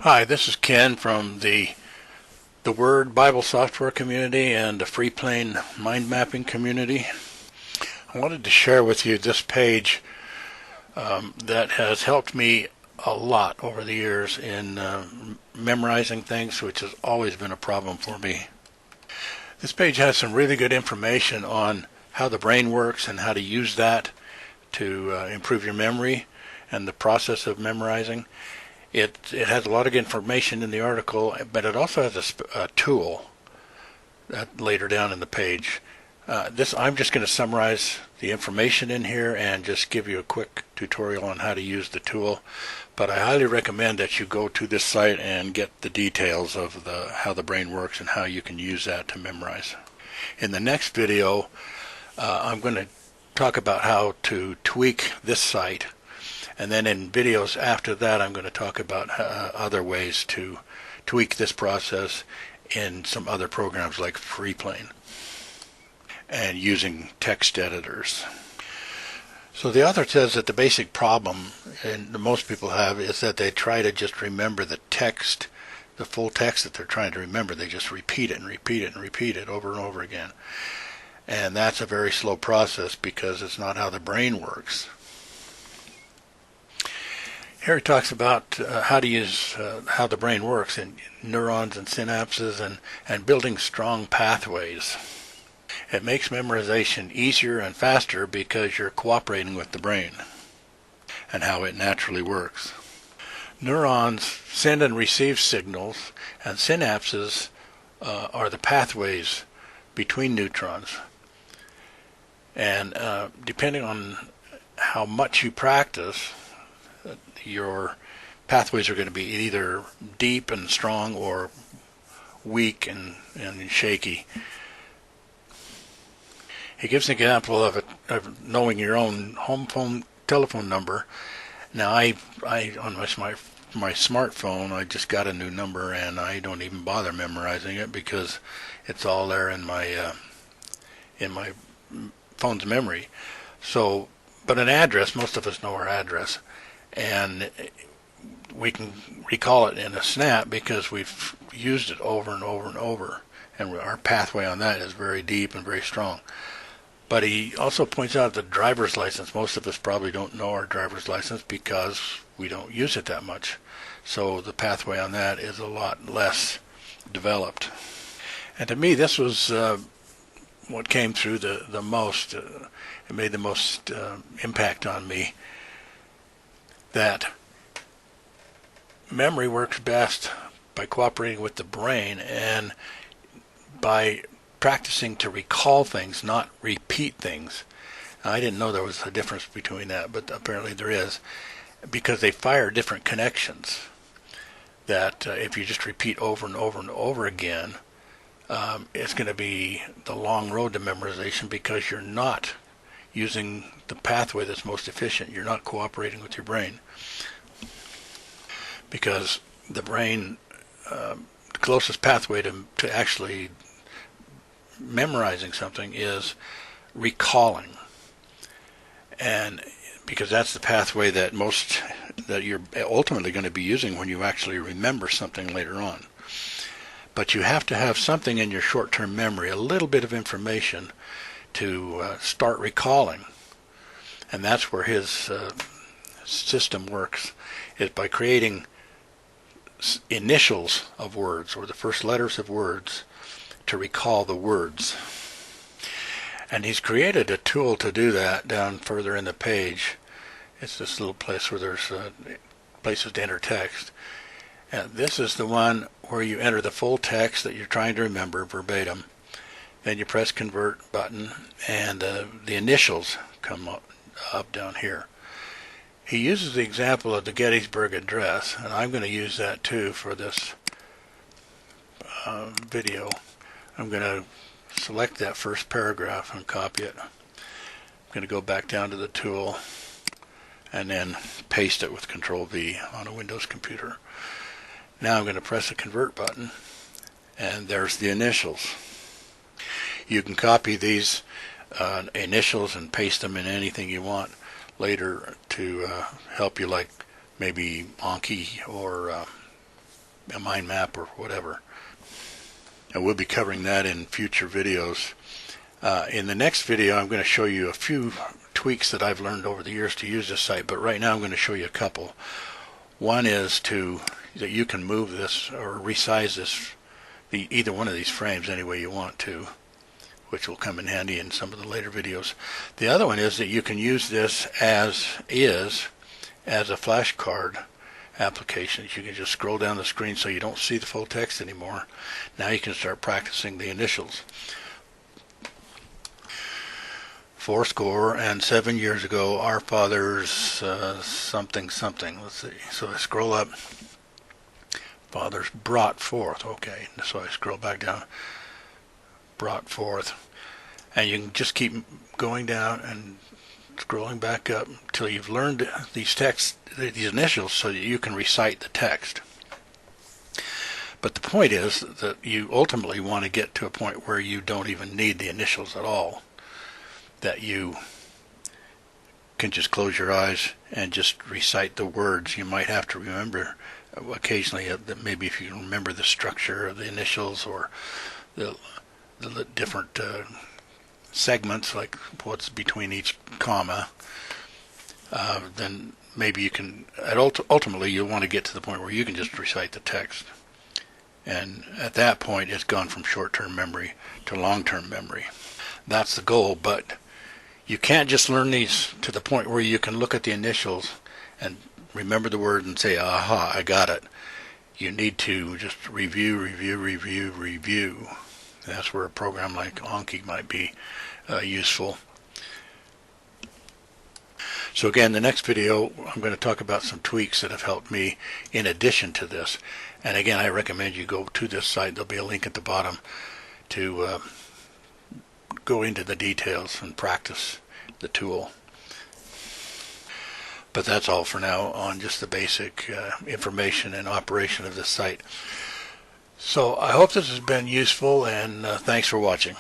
Hi, this is Ken from the Word Bible software community and the Freeplane mind mapping community. I wanted to share with you this page that has helped me a lot over the years in memorizing things, which has always been a problem for me. This page has some really good information on how the brain works and how to use that to improve your memory and the process of memorizing. It has a lot of information in the article, but it also has a tool later down in the page. I'm just going to summarize the information in here and just give you a quick tutorial on how to use the tool. But I highly recommend that you go to this site and get the details of how the brain works and how you can use that to memorize. In the next video, I'm going to talk about how to tweak this site. And then in videos after that, I'm going to talk about other ways to tweak this process in some other programs like Freeplane and using text editors. So the author says that the basic problem that most people have is that they try to just remember the text, the full text that they're trying to remember. They just repeat it and repeat it and repeat it over and over again. And that's a very slow process because it's not how the brain works. Here he talks about how to use how the brain works in neurons and synapses and building strong pathways. It makes memorization easier and faster because you're cooperating with the brain and how it naturally works. Neurons send and receive signals, and synapses are the pathways between neurons. And depending on how much you practice, your pathways are going to be either deep and strong or weak and shaky. He gives an example of knowing your own home phone telephone number. Now I on my smartphone, I just got a new number and I don't even bother memorizing it because it's all there in my phone's memory. So, but an address, most of us know our address, and we can recall it in a snap because we've used it over and over and over, and our pathway on that is very deep and very strong. But he also points out the driver's license. Most of us probably don't know our driver's license because we don't use it that much. So the pathway on that is a lot less developed. And to me, this was what came through the most. It made the most impact on me. That memory works best by cooperating with the brain and by practicing to recall things, not repeat things. Now, I didn't know there was a difference between that, but apparently there is, because they fire different connections. That if you just repeat over and over and over again, it's going to be the long road to memorization because you're not using the pathway that's most efficient. You're not cooperating with your brain. Because the brain, the closest pathway to actually memorizing something is recalling. And because that's the pathway that you're ultimately going to be using when you actually remember something later on. But you have to have something in your short-term memory, a little bit of information to start recalling. And that's where his system works, is by creating initials of words, or the first letters of words, to recall the words. And he's created a tool to do that down further in the page. It's this little place where there's places to enter text. And this is the one where you enter the full text that you're trying to remember verbatim. Then you press convert button and the initials come up down here. He uses the example of the Gettysburg Address, and I'm going to use that too for this video. I'm going to select that first paragraph and copy it. I'm going to go back down to the tool and then paste it with Control V on a Windows computer. Now I'm going to press the convert button, and there's the initials. You can copy these initials and paste them in anything you want later to help you, like maybe Anki or a mind map or whatever. And we'll be covering that in future videos. In the next video, I'm going to show you a few tweaks that I've learned over the years to use this site, but right now I'm going to show you a couple. One is that you can move this or resize this, either one of these frames any way you want to, which will come in handy in some of the later videos. The other one is that you can use this as a flashcard application. You can just scroll down the screen so you don't see the full text anymore. Now you can start practicing the initials. 407 years ago, our fathers something something. Let's see. So I scroll up. Fathers brought forth. Okay. So I scroll back down. Brought forth. And you can just keep going down and scrolling back up until you've learned these initials so that you can recite the text. But the point is that you ultimately want to get to a point where you don't even need the initials at all. That you can just close your eyes and just recite the words. You might have to remember occasionally that maybe if you can remember the structure of the initials or the different segments, like what's between each comma, then maybe you can, ultimately you'll want to get to the point where you can just recite the text. And at that point it's gone from short-term memory to long-term memory. That's the goal, but you can't just learn these to the point where you can look at the initials and remember the word and say, aha, I got it. You need to just review. That's where a program like Anki might be useful. So again, the next video, I'm going to talk about some tweaks that have helped me in addition to this. And again, I recommend you go to this site. There'll be a link at the bottom to go into the details and practice the tool. But that's all for now on just the basic information and operation of this site. So I hope this has been useful, and thanks for watching.